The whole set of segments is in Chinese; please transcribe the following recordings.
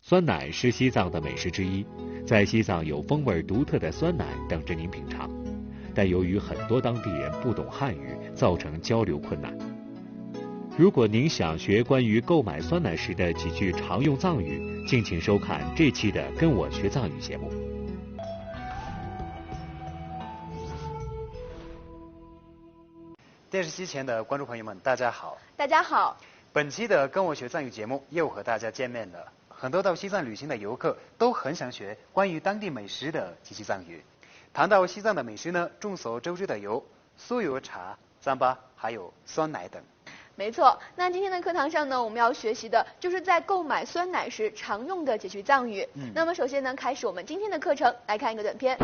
酸奶是西藏的美食之一，在西藏有风味独特的酸奶等着您品尝，但由于很多当地人不懂汉语，造成交流困难。如果您想学关于购买酸奶时的几句常用藏语，敬请收看这期的《跟我学藏语》节目。电视机前的观众朋友们，大家好！大家好！本期的《跟我学藏语》节目又和大家见面了。很多到西藏旅行的游客都很想学关于当地美食的几句藏语。谈到西藏的美食呢，众所周知的有酥油茶、糌粑，还有酸奶等。没错，那今天的课堂上呢，我们要学习的就是在购买酸奶时常用的几句藏语。那么首先呢，开始我们今天的课程，来看一个短片。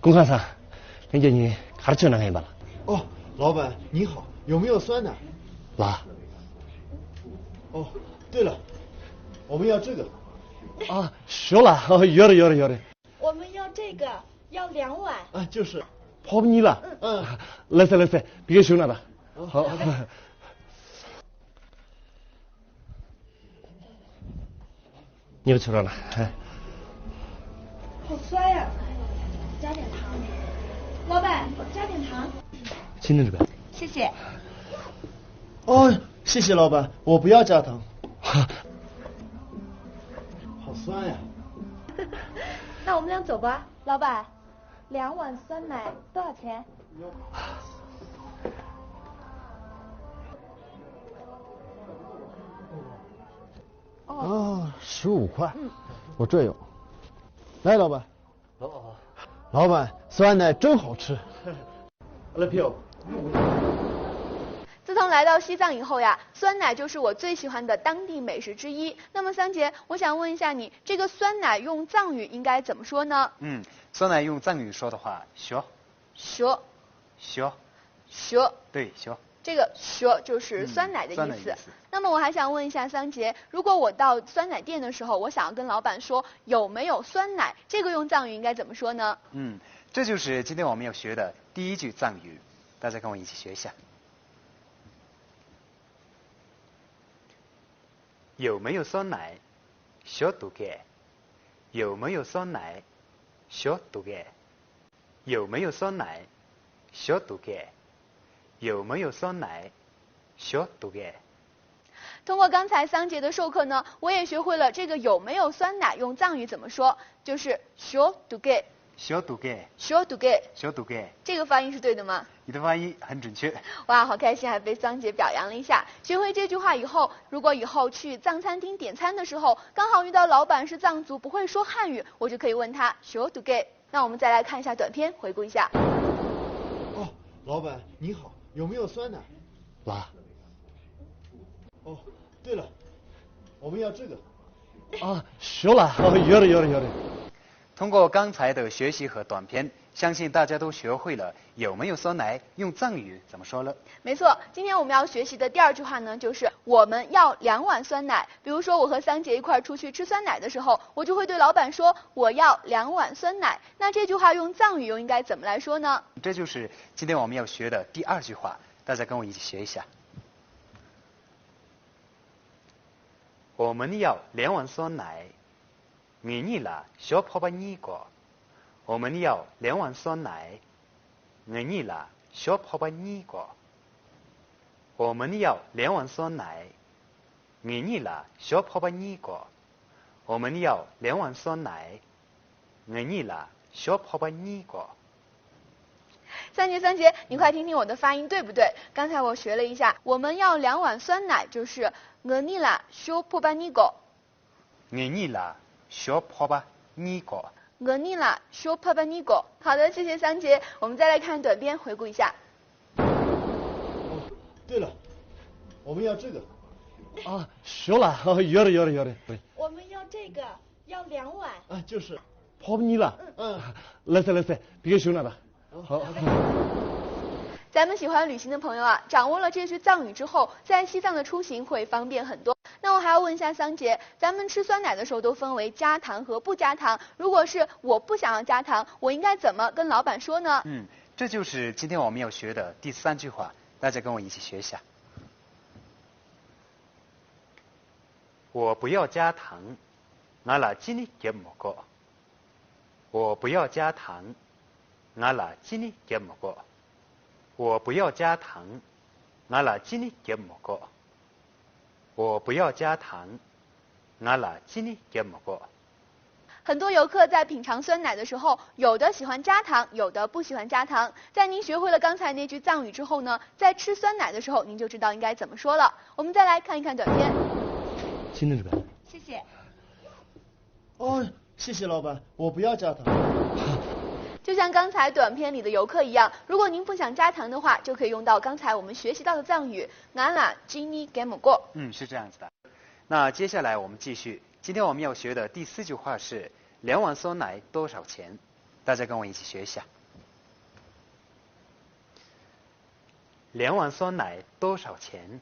龚先生，人家你가르쳐 나가야吧。哦，老板你好，有没有酸奶？와。哦，对了，我们要这个。啊，熟了，有了。我们要这个，要2碗。啊，就是。泡你了。来噻，别凶了吧。好。你又吃了。好酸呀，加点糖。老板，加点糖。轻点这个。谢谢。哦，谢谢老板，我不要加糖。好酸呀。那我们俩走吧。老板，2碗酸奶多少钱？哦，15块。我这有。来，老板。老板，酸奶真好吃。来票。自从来到西藏以后呀，酸奶就是我最喜欢的当地美食之一。那么三姐，我想问一下你，这个酸奶用藏语应该怎么说呢？酸奶用藏语说的话，学。对，学。这个学就是酸奶的意思。那么我还想问一下桑杰，如果我到酸奶店的时候，我想要跟老板说有没有酸奶，这个用藏语应该怎么说呢？这就是今天我们要学的第一句藏语，大家跟我一起学一下。有没有酸奶？学读给。有没有酸奶？学读给。有没有酸奶？学读给。有没有酸奶？学读给。通过刚才桑杰的授课呢，我也学会了这个有没有酸奶用藏语怎么说，就是学读给。学读给。这个发音是对的吗？你的发音很准确。哇，好开心，还被桑杰表扬了一下。学会这句话以后，如果以后去藏餐厅点餐的时候，刚好遇到老板是藏族不会说汉语，我就可以问他学读给。那我们再来看一下短片，回顾一下。哦，老板你好，有没有酸奶？와。哦，对了，我们要这个。啊，熟了，有了。通过刚才的学习和短片，相信大家都学会了有没有酸奶用藏语怎么说了。没错，今天我们要学习的第2句话呢，就是我们要2碗酸奶。比如说我和桑杰一块出去吃酸奶的时候，我就会对老板说我要2碗酸奶。那这句话用藏语又应该怎么来说呢？这就是今天我们要学的第2句话，大家跟我一起学一下。我们要2碗酸奶。응이라 쇼퍼바니고。我们要2碗酸奶。응이라 쇼퍼바니고。我们要2碗酸奶。응이라 쇼퍼바니고。我们要2碗酸奶。응이라 쇼퍼바니고。三杰，你快听听我的发音对不对？刚才我学了一下，我们要2碗酸奶就是응이라 쇼퍼바니고。응이라 쇼퍼바니고。응이라 쇼퍼바니고。好的，谢谢桑杰。我们再来看短片，回顾一下。哦，对了，我们要这个。啊，熟了，有了。我们要这个，要2碗。啊，就是。泡你了。来噻，别凶了吧。好。咱们喜欢旅行的朋友啊，掌握了这句藏语之后，在西藏的出行会方便很多。那我还要问一下桑杰，咱们吃酸奶的时候都分为加糖和不加糖，如果是我不想要加糖，我应该怎么跟老板说呢？这就是今天我们要学的第3句话，大家跟我一起学一下。我不要加糖，我拉今日结木个。我不要加糖，我拉今日结木个。我不要加糖，我拉今日结木个。我不要加糖，我拉今日结木个。很多游客在品尝酸奶的时候，有的喜欢加糖，有的不喜欢加糖。在您学会了刚才那句藏语之后呢，在吃酸奶的时候，您就知道应该怎么说了。我们再来看一看短片。新的这边。谢谢。哦，谢谢老板，我不要加糖。就像刚才短片里的游客一样，如果您不想加糖的话，就可以用到刚才我们学习到的藏语“俺拉今尼给姆过”。是这样子的。那接下来我们继续。今天我们要学的第4句话是2碗酸奶多少钱？大家跟我一起学一下。2碗酸奶多少钱？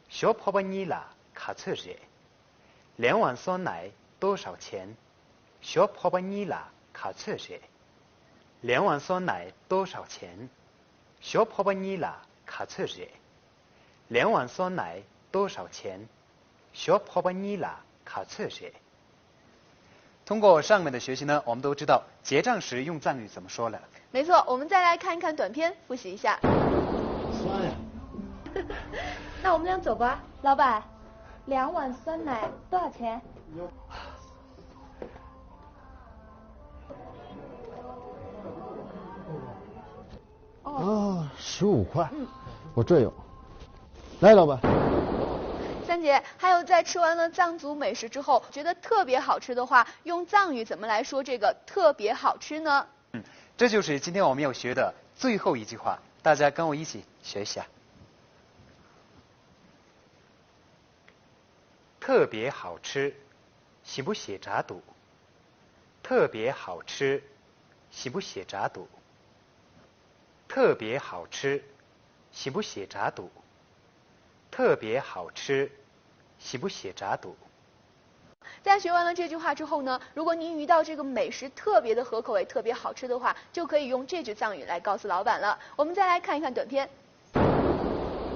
小婆婆你啦，卡错热。2碗酸奶多少钱？小婆婆你啦，卡错热。2碗酸奶多少钱？小婆婆你啦，卡错热。2碗酸奶多少钱？小婆婆你啦。卡错热。通过上面的学习呢，我们都知道结账时用藏语怎么说了。没错，我们再来看一看短片，复习一下。酸呀！那我们俩走吧。老板，2碗酸奶多少钱？哦，15块。我这有。来，老板。三姐，还有在吃完了藏族美食之后，觉得特别好吃的话，用藏语怎么来说这个特别好吃呢？这就是今天我们要学的最后一句话，大家跟我一起学一下。特别好吃，喜不喜炸肚？特别好吃，喜不喜炸肚？特别好吃，喜不喜炸肚？特别好吃，喜不喜炸肚？在学完了这句话之后呢，如果您遇到这个美食特别的合口味、特别好吃的话，就可以用这句藏语来告诉老板了。我们再来看一看短片。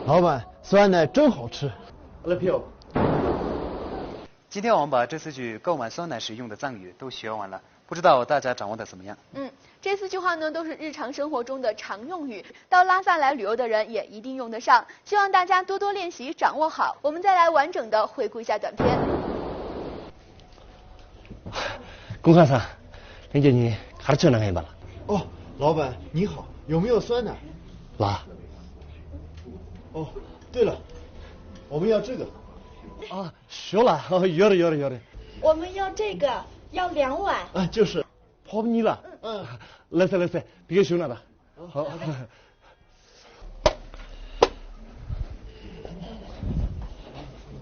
老板，酸奶真好吃。今天我们把这4句购买酸奶时用的藏语都学完了，不知道大家掌握的怎么样？这4句话呢都是日常生活中的常用语，到拉萨来旅游的人也一定用得上。希望大家多多练习，掌握好。我们再来完整的回顾一下短片。公看上，人家你还是这两个吧了。哦，老板你好，有没有酸奶？拉。哦，对了，我们要这个。啊，学了，有了。我们要这个，要2碗。啊，就是。泡你了。来噻，别学了吧。好。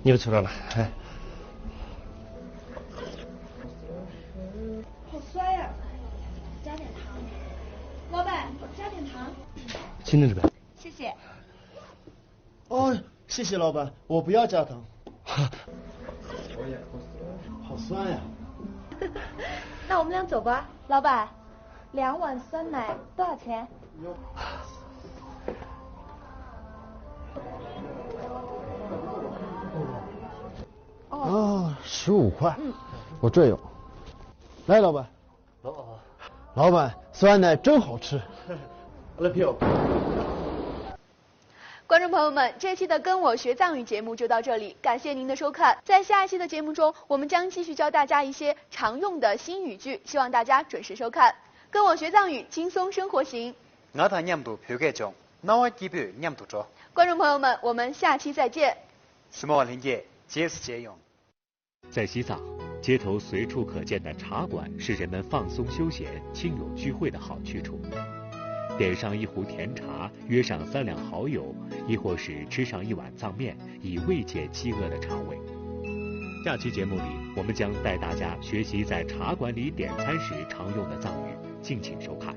你又吃了吗？好酸呀，加点糖。老板，加点糖。新的这边。谢谢。哦，谢谢老板，我不要加糖。好酸呀！那我们俩走吧。老板，2碗酸奶多少钱？哦，15块。我这有。来，老板。老板，酸奶真好吃。观众朋友们，这期的跟我学藏语节目就到这里，感谢您的收看。在下一期的节目中，我们将继续教大家一些常用的新语句，希望大家准时收看。跟我学藏语，轻松生活行。我他냠도 표계 중 나와 기부 냠도 줘。观众朋友们，我们下期再见。Small林姐，节食节用。在西藏，街头随处可见的茶馆是人们放松休闲、亲友聚会的好去处。点上一壶甜茶，约上3两好友，亦或是吃上一碗藏面，以慰藉饥饿的肠胃。下期节目里，我们将带大家学习在茶馆里点餐时常用的藏语，敬请收看。